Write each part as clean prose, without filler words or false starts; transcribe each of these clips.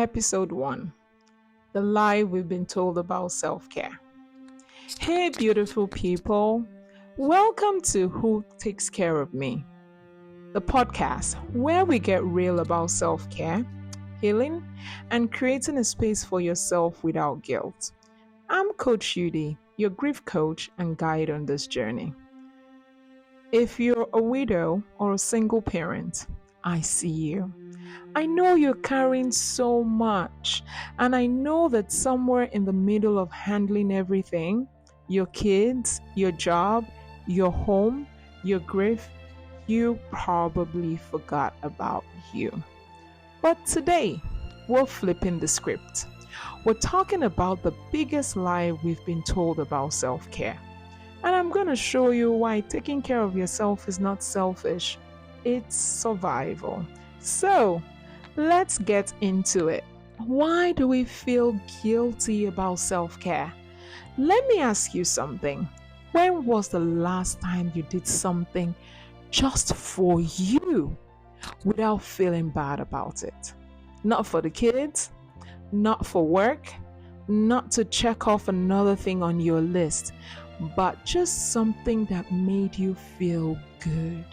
Episode 1: The Lie We've Been Told About Self-Care. Hey, beautiful people. Welcome to Who Takes Care of Me, the podcast where we get real about self-care, healing, and creating a space for yourself without guilt. I'm Coach Yudi, your grief coach and guide on this journey. If you're a widow or a single parent, I see you. I know you're carrying so much, and I know that somewhere in the middle of handling everything, your kids, your job, your home, your grief, you probably forgot about you. But today, we're flipping the script. We're talking about the biggest lie we've been told about self-care. And I'm going to show you why taking care of yourself is not selfish, it's survival. So, let's get into it. Why do we feel guilty about self-care? Let me ask you something. When was the last time you did something just for you without feeling bad about it? Not for the kids, not for work, not to check off another thing on your list, but just something that made you feel good.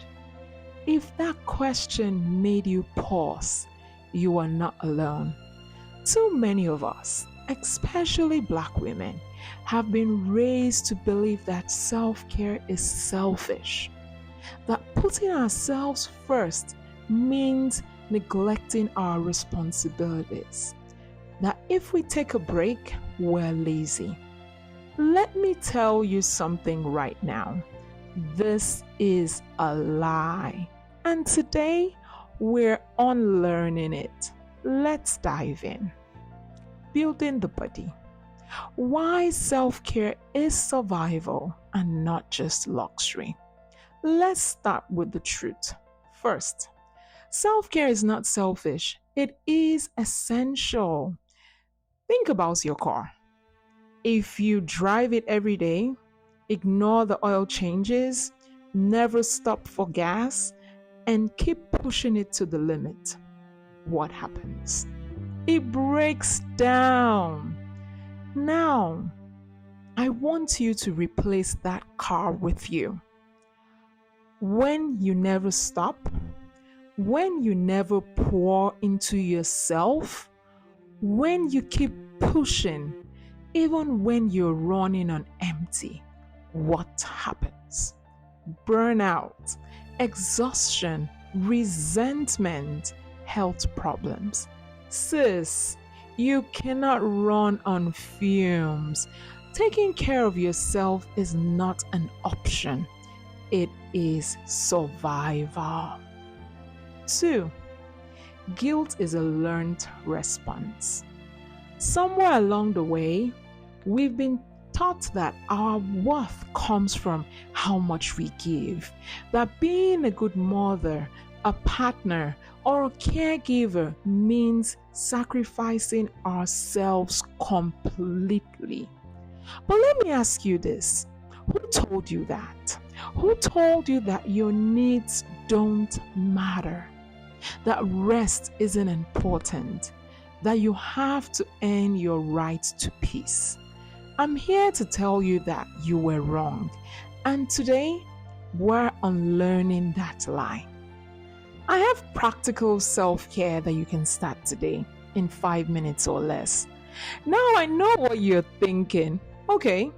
If that question made you pause, you are not alone. Too many of us, especially Black women, have been raised to believe that self-care is selfish, that putting ourselves first means neglecting our responsibilities, that if we take a break, we're lazy. Let me tell you something right now. This is a lie. And today, we're unlearning it. Let's dive in. Building the body. Why self-care is survival and not just luxury. Let's start with the truth. First, self-care is not selfish. It is essential. Think about your car. If you drive it every day, ignore the oil changes, never stop for gas, and keep pushing it to the limit, what happens? It breaks down. Now, I want you to replace that car with you. When you never stop, when you never pour into yourself, when you keep pushing, even when you're running on empty, what happens? Burnout, exhaustion, resentment, health problems. Sis, you cannot run on fumes. Taking care of yourself is not an option. It is survival. 2. Guilt is a learned response. Somewhere along the way, we've been taught that our worth comes from how much we give, that being a good mother, a partner, or a caregiver means sacrificing ourselves completely. But let me ask you this. Who told you that? Who told you that your needs don't matter? That rest isn't important? That you have to earn your right to peace? I'm here to tell you that you were wrong, and today we're unlearning that lie. I have practical self-care that you can start today in 5 minutes or less. Now I know what you're thinking. Okay,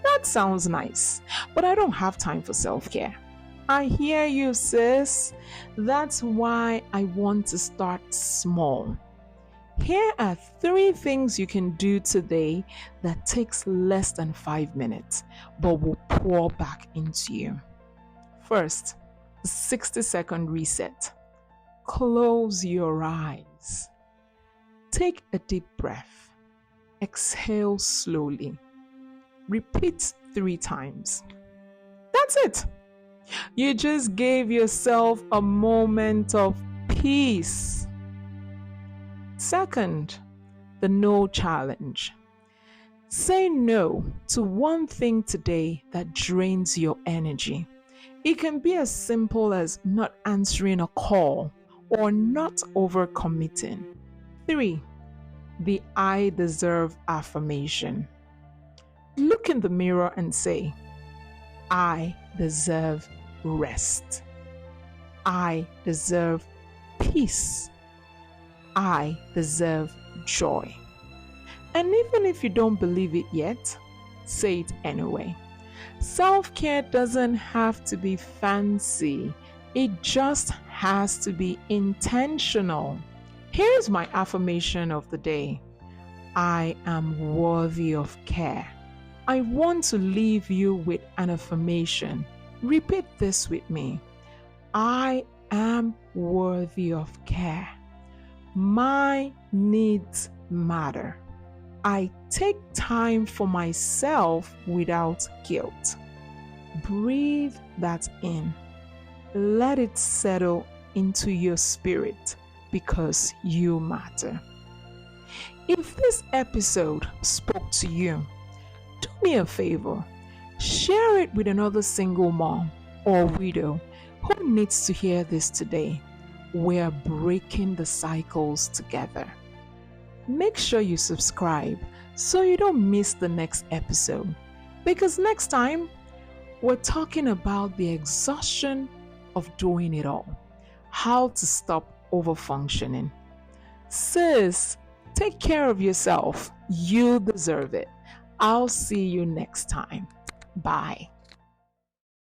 that sounds nice, but I don't have time for self-care. I hear you, sis. That's why I want to start small. Here are 3 things you can do today that takes less than 5 minutes, but will pour back into you. First, 60-second reset. Close your eyes. Take a deep breath. Exhale slowly. Repeat 3 times. That's it. You just gave yourself a moment of peace. Second, the no challenge. Say no to one thing today that drains your energy. It can be as simple as not answering a call or not overcommitting. 3. the I deserve affirmation. Look in the mirror and say, I deserve rest. I deserve peace. I deserve joy. And even if you don't believe it yet, say it anyway. Self-care doesn't have to be fancy. It just has to be intentional. Here's my affirmation of the day. I am worthy of care. I want to leave you with an affirmation. Repeat this with me. I am worthy of care. My needs matter. I take time for myself without guilt. Breathe that in. Let it settle into your spirit because you matter. If this episode spoke to you, do me a favor. Share it with another single mom or widow who needs to hear this today. We're breaking the cycles together. Make sure you subscribe so you don't miss the next episode. Because next time, we're talking about the exhaustion of doing it all. How to stop overfunctioning. Sis, take care of yourself. You deserve it. I'll see you next time. Bye.